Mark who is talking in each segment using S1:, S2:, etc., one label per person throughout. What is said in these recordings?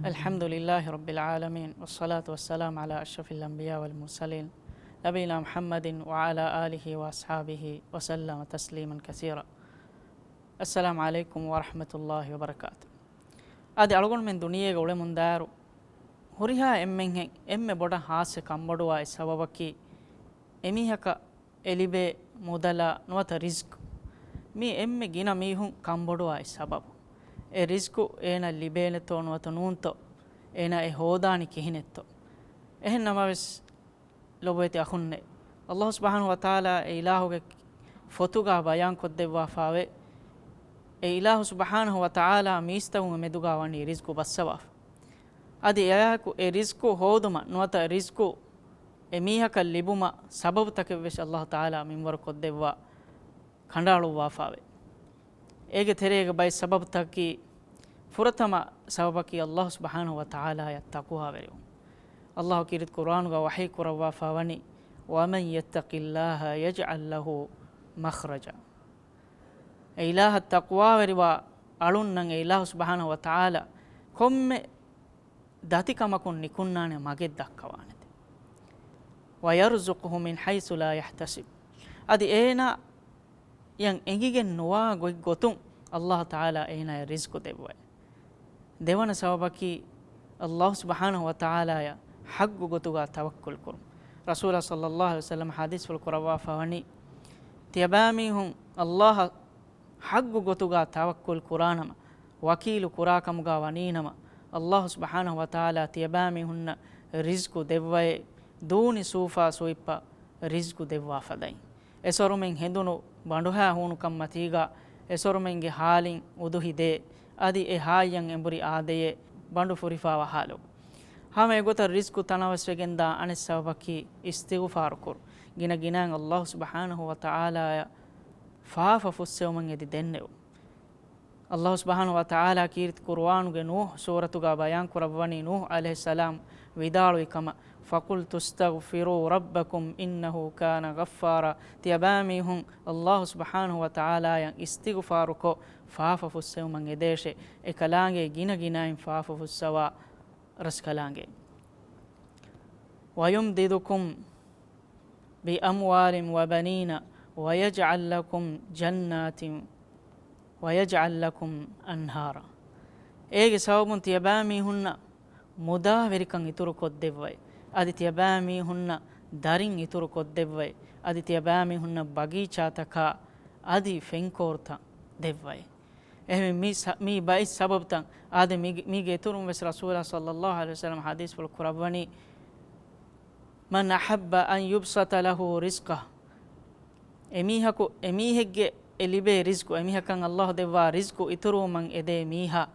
S1: الحمد لله رب العالمين والصلاة والسلام على أشرف الأنبياء والمرسلين نبينا محمد وعلى آله وأصحابه وسلم تسليما كثيرا. السلام عليكم ورحمة الله وبركاته. أدي ألغون من دنيا قولي من دارو هريها إمّن بودا حاسة كمبدوا السببكي إميهك إليبي مدلا نوات رزق مي جينا ميهم كمبدوا السبب رزق إنا لبينتو نوات نونتو إنا هوداني كهنتو إهنما بس لوبيتي أخوني الله سبحانه وتعالى إلهك فتوغا بيان كدوا فاوي إله سبحانه وتعالى ميستو مدوغا واني رزق بسواف أدي إياكو رزق هودما نوات رزق إميهك اللبوما سبب تكبش الله تعالى من ورق كدوا خندالو وافاوي إيجي تريغ باي سبب تكي فرتما سببكي الله سبحانه وتعالى يتقوها بريو الله كيرت قرآن وحي كروا فاوني ومن يتق الله يجعل له مخرجا إله التقوى وروا ألون إله سبحانه وتعالى كم داتي كما كن نكونان مجد دكوانت ويرزقه من حيث لا يحتسب أدي إينا ين إنجيجن نوا غوتون الله تعالى إينا رزق دبوي دوانا سببكي الله سبحانه وتعالى حق غوتوغا توكل كرم رسول صلى الله عليه وسلم حديث في القرآن فهني تيباميهم الله حق غوتوغا توكل قرآنما وكيل قراكمغا ونينما الله سبحانه وتعالى تيباميهن رزق دبوي دون سوفا سويبا رزق دبوا فدين එසොරුමෙන් හෙඳුණු බඬුහා හුණු කම්මතිගා එසොරුමෙන්ගේ හාලින් උදුහිදේ අදි එ හායන් එඹුරි ආදයේ බඬු ෆුරිෆා වහලු හැම එගොත රිස්කු තනවස් වෙගෙන්දා අනිස්සවකි ඉස්තිග්ෆාර් කුර් ගින ගිනන් අල්ලාහ් සුබ්හානහු වතාලා ෆාෆ ෆුස්සෙවමන් එදි දෙන්නෙව අල්ලාහ් සුබ්හානහු වතාලා කීර්ති කුර්ආනුගේ නූහ් සූරතුගා බයන් කරවවනි නූහ් අලයිහිස්සලාම් විදාලුයි කම فقلت استغفروا ربكم إنه كان غفارا تيباميهم الله سبحانه وتعالى استغفاركو فافا فسيو من يديش إكلانجي جينا جيناين فافا فسوا رسكلانجي ويمددكم بأموال وبنين ويجعل لكم جنات ويجعل لكم أنهارا إيجي سوابون تيباميهن مداوركن يتركو الدبوي අදි තියබෑමී හුන්න දරින් ඉතුරු කොද්දෙව්වයි අදි තියබෑමී හුන්න බගීචාතකා අදි ෆෙන්කෝර්තන් දෙව්වයි එහෙම මී බයි සබබතන් ආද මීගේ ඉතුරුම් වෙස් රසූලා සල්ලල්ලාහු අලයිහි වසල්ලම් හදීස් වල කුරවණි මන් අහබ්බ අන් යුබ්සත ලහු රිස්කහ එමීහෙක්ගේ එලිබේ රිස්කු එමීහකන් අල්ලාහ් දෙවවා රිස්කු ඉතුරු මන් එදේ මීහා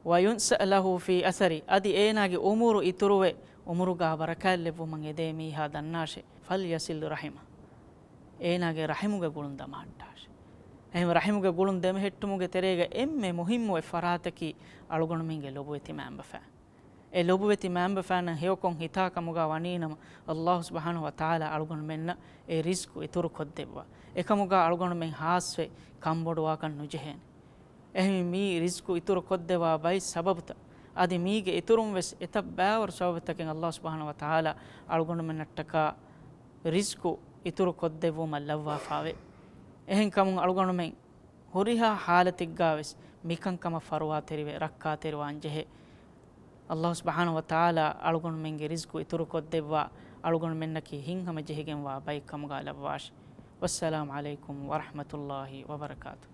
S1: وينسأ له في أثري أدي إيناجي أمور إتروي أمورغا بركال من يديمي هذا الناش فليصل رحمه إيناجي رحمه قولن دمانتاش هم رحمه قولن دم هتموجي تريجا مهم وفراتكي ألغون مينجي لبوتي مامبفا لبوتي مامبفا هيوكون هتاكا موغا ونينم الله سبحانه وتعالى ألغون منا رزق إترو كدبوا إكموغا ألغون من حاسوي كامبودوا كان نجهين එහෙම මී රිස්කු ඉතුරු කොද්දවා බයි සබබත අදි මීගේ ඉතුරුම් වෙස් එත බෑවර සබබතකින් අල්ලාහ් සුබ්හානහු වතාලා අල්ගොන්න මෙන්නට්ටක රිස්කු ඉතුරු කොද්දෙවෝ මල්ලවා ෆාවේ එහෙන් කමුන් අල්ගොන්න මෙන් හොරිහා හාලතිග්ගා වෙස් මිකන් කම ෆරුවා තෙරිවේ රක්කා තෙරවා අංජෙහෙ අල්ලාහ් සුබ්හානහු වතාලා අල්ගොන්න මෙන්ගේ රිස්කු ඉතුරු කොද්දෙවවා අල්ගොන්න මෙන්නකි හින්හම ජෙහිගෙන් වා බයි කමුගා ලබවාෂ් වස්සලාමු අලයිකුම් වරහ්මතුල්ලාහි වබරකාතුහ්